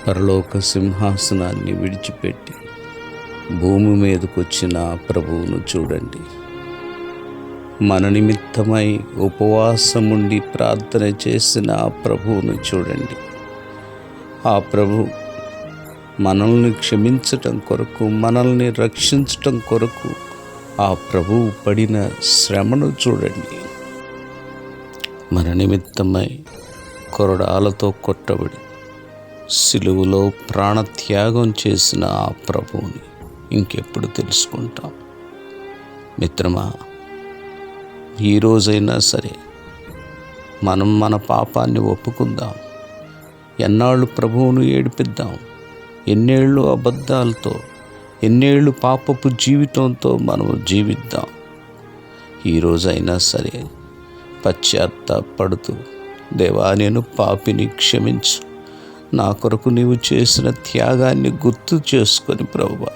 పరలోక సింహాసనాన్ని విడిచిపెట్టి భూమి మీదకొచ్చిన ప్రభువును చూడండి. మన నిమిత్తమై ఉపవాసముండి ప్రార్థన చేసిన ఆ ప్రభువును చూడండి. ఆ ప్రభు మనల్ని క్షమించటం కొరకు, మనల్ని రక్షించటం కొరకు ఆ ప్రభువు పడిన శ్రమను చూడండి. మన నిమిత్తమై కొరడాలతో కొట్టబడి సిలువలో ప్రాణత్యాగం చేసిన ఆ ప్రభువుని ఇంకెప్పుడు తెలుసుకుంటాం? మిత్రమా, ఈరోజైనా సరే మనం మన పాపాన్ని ఒప్పుకుందాం. ఎన్నాళ్ళు ప్రభువును ఏడిపిద్దాం? ఎన్నేళ్ళు అబద్ధాలతో, ఎన్నేళ్ళు పాపపు జీవితంతో మనము జీవిద్దాం? ఈరోజైనా సరే పశ్చాత్తాపడుతూ, దేవా నేను పాపిని, క్షమించు, నా కొరకు నీవు చేసిన త్యాగాన్ని గుర్తు చేసుకొని ప్రభువా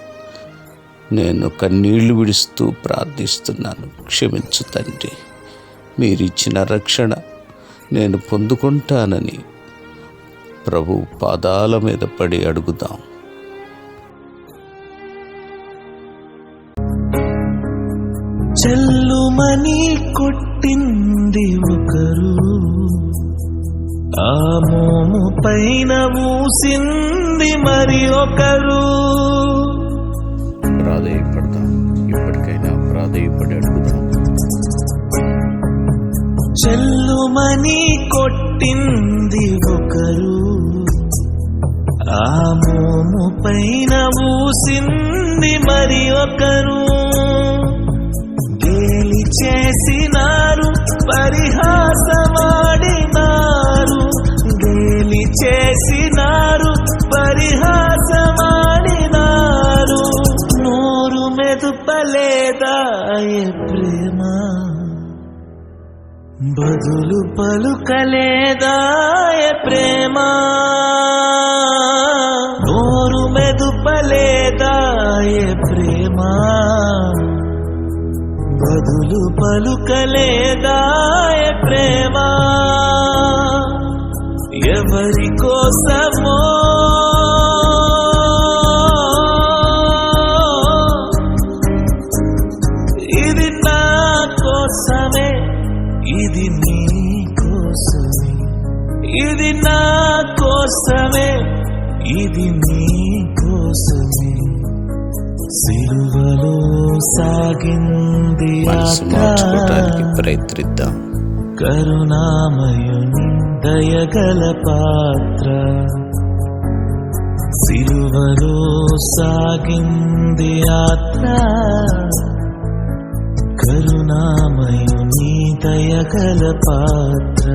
నేను కన్నీళ్లు విడుస్తూ ప్రార్థిస్తున్నాను, క్షమించు తండ్రి. మీరిచ్చిన రక్షణ నేను పొందుకుంటానని ప్రభు పాదాల మీద పడి అడుగుదాం. చెల్లుమని కొట్టింది ఒకరు, ఆ మోము పైన మూసింది మరి ఒకరు. ప్రాధేయపడదాం, ఇప్పటికైనా ప్రాధేయపడి అడుగుదాం. చెల్లుమని కొట్టింది ఒకరు, ఆ మోము పైన మూసింది మరి ఒకరు. గేలి చేసినారు, పరిహాసమాడినారు, గేలి చేసినారు, పరిహాసమాడినారు. నోరు మెదుపలేదాయే ప్రేమ, బదులు పలుకలేదాయే ప్రేమ. నోరు మెదుపలేదాయే ప్రేమ, బదులు పలుకలేదాయే ప్రేమ. ఎవరి కోసమో ఇది నా కోసమే, ఇది నీ కోసమే, ఇది నా కోసమే, ఇది నీ కోసమే. సిలువలో సాగింది మనసు మార్చుకోవడానికి ప్రయత్నిద్దాం. కరుణామయుని దయగల పాత్ర, సిలువలో సాగింది యాత్ర. కరుణామయుని దయగల పాత్ర.